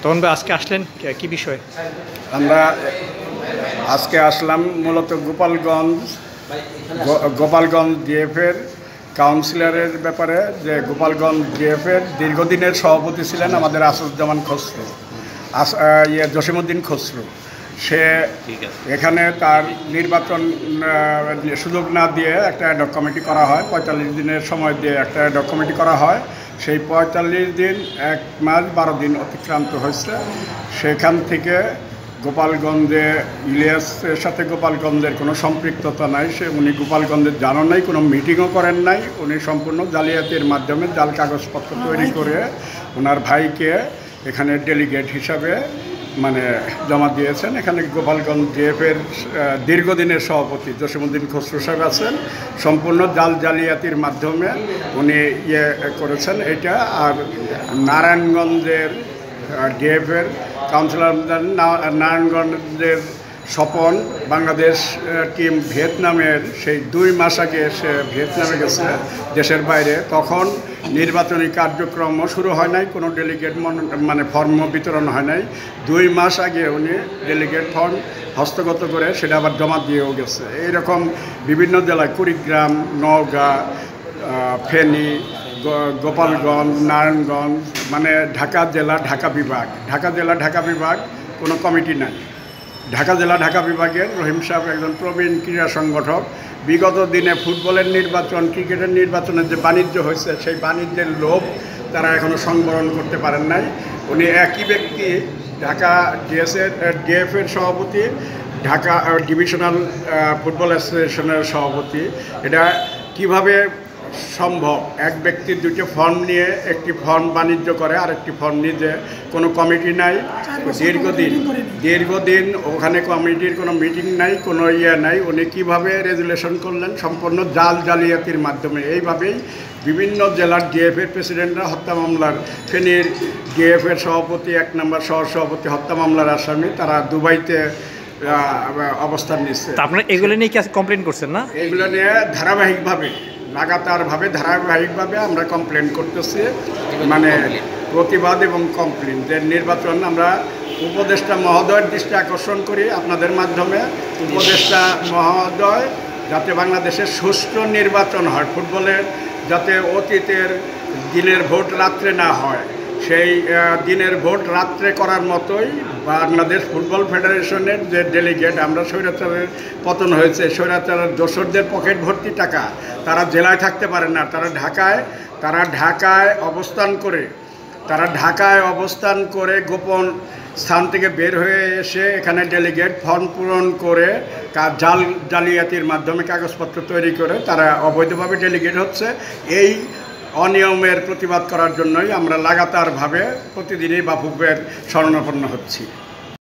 তখন আজকে আসলেন কি বিষয়ে? আমরা আজকে আসলাম মূলত গোপালগঞ্জ ডিএফের কাউন্সিলরের ব্যাপারে। যে গোপালগঞ্জ ডিএফের দীর্ঘদিনের সভাপতি ছিলেন আমাদের আসাদুজ্জামান খসরু, জসিমউদ্দিন খসরু। সে এখানে তার নির্বাচন সুযোগ না দিয়ে একটা অ্যাডহক কমিটি করা হয়, ৪৫ দিনের সময় দিয়ে একটা অ্যাডহক কমিটি করা হয়। সেই ৪৫ দিন ১ মাস ১২ দিন অতিক্রান্ত হয়েছে। সেখান থেকে গোপালগঞ্জে ইলিয়াসের সাথে গোপালগঞ্জের কোনো সম্পৃক্ততা নাই। উনি গোপালগঞ্জের জানান নাই, কোনো মিটিংও করেন নাই। উনি সম্পূর্ণ জালিয়াতির মাধ্যমে জাল কাগজপত্র তৈরি করে ওনার ভাইকে এখানে ডেলিগেট হিসাবে জমা দিয়েছেন। এখানে গোপালগঞ্জ ডিএফের দীর্ঘদিনের সভাপতি জসিমউদ্দিন খসরু সাহেব আছেন। সম্পূর্ণ জালিয়াতির মাধ্যমে উনি করেছেন এটা। আর নারায়ণগঞ্জের ডিএফের কাউন্সিলর নারায়ণগঞ্জের স্বপন বাংলাদেশ টিম ভিয়েতনামের সেই ২ মাস আগে সে ভিয়েতনামে গেছে দেশের বাইরে। তখন নির্বাচনী কার্যক্রমও শুরু হয় নাই, কোনো ডেলিগেট ফর্ম বিতরণ হয় নাই। ২ মাস আগে উনি ডেলিগেট ফর্ম হস্তগত করে সেটা আবার জমা দিয়েও গেছে। এইরকম বিভিন্ন জেলায় কুড়িগ্রাম, নওগাঁ, ফেনী, গোপালগঞ্জ, নারায়ণগঞ্জ, ঢাকা জেলা ঢাকা বিভাগ কোনো কমিটি নাই। ঢাকা জেলা ঢাকা বিভাগের রহিম সাহেব একজন প্রবীণ ক্রীড়া সংগঠক। বিগত দিনে ফুটবলের নির্বাচন, ক্রিকেটের নির্বাচনের যে বাণিজ্য হয়েছে সেই বাণিজ্যের লোভ তারা এখনও সংবরণ করতে পারেন নাই। উনি একই ব্যক্তি ঢাকা ডিএফের সভাপতি, ঢাকা ডিভিশনাল ফুটবল অ্যাসোসিয়েশনের সভাপতি। এটা কিভাবে সম্ভব? এক ব্যক্তির ২টি ফর্ম নিয়ে একটি ফর্ম বাণিজ্য করে, আর একটি ফর্ম নিজে, কোনো কমিটি নাই। দীর্ঘদিন ওখানে কমিটির কোনো মিটিং নাই, কোনো নাই। উনি কীভাবে রেজুলেশন করলেন? সম্পূর্ণ জালিয়াতির মাধ্যমে। এইভাবেই বিভিন্ন জেলার ডিএফের প্রেসিডেন্টরা হত্যা মামলার, ফেনীর ডিএফের সভাপতি, ১ নম্বর সহসভাপতি হত্যা মামলার আসামি, তারা দুবাইতে অবস্থান নিচ্ছে। আপনারা এগুলো নিয়ে কি কমপ্লেন করছেন না? এগুলো নিয়ে ধারাবাহিকভাবে আমরা কমপ্লেন করতেছি, প্রতিবাদ এবং কমপ্লেন। যে নির্বাচন আমরা উপদেষ্টা মহোদয়ের দৃষ্টি আকর্ষণ করি আপনাদের মাধ্যমে। উপদেষ্টা মহোদয় যাতে বাংলাদেশের সুষ্ঠু নির্বাচন হয়, ফুটবলের যাতে অতীতের দিনের ভোট রাত্রে না হয়, সেই দিনের ভোট রাত্রে করার মতোই বাংলাদেশ ফুটবল ফেডারেশনের যে ডেলিগেট, আমরা স্বৈরাচারের পতন হয়েছে, স্বৈরাচারের দোসরদের পকেট ভর্তি টাকা, তারা জেলায় থাকতে পারে না, তারা ঢাকায় অবস্থান করে গোপন স্থান থেকে বের হয়ে এসে এখানে ডেলিগেট ফর্ম পূরণ করে জালিয়াতির মাধ্যমে কাগজপত্র তৈরি করে তারা অবৈধভাবে ডেলিগেট হচ্ছে। এই অনিয়মের প্রতিবাদ করার জন্যই আমরা লাগাতারভাবে প্রতিদিনই বাফুফের শরণাপন্ন হচ্ছি।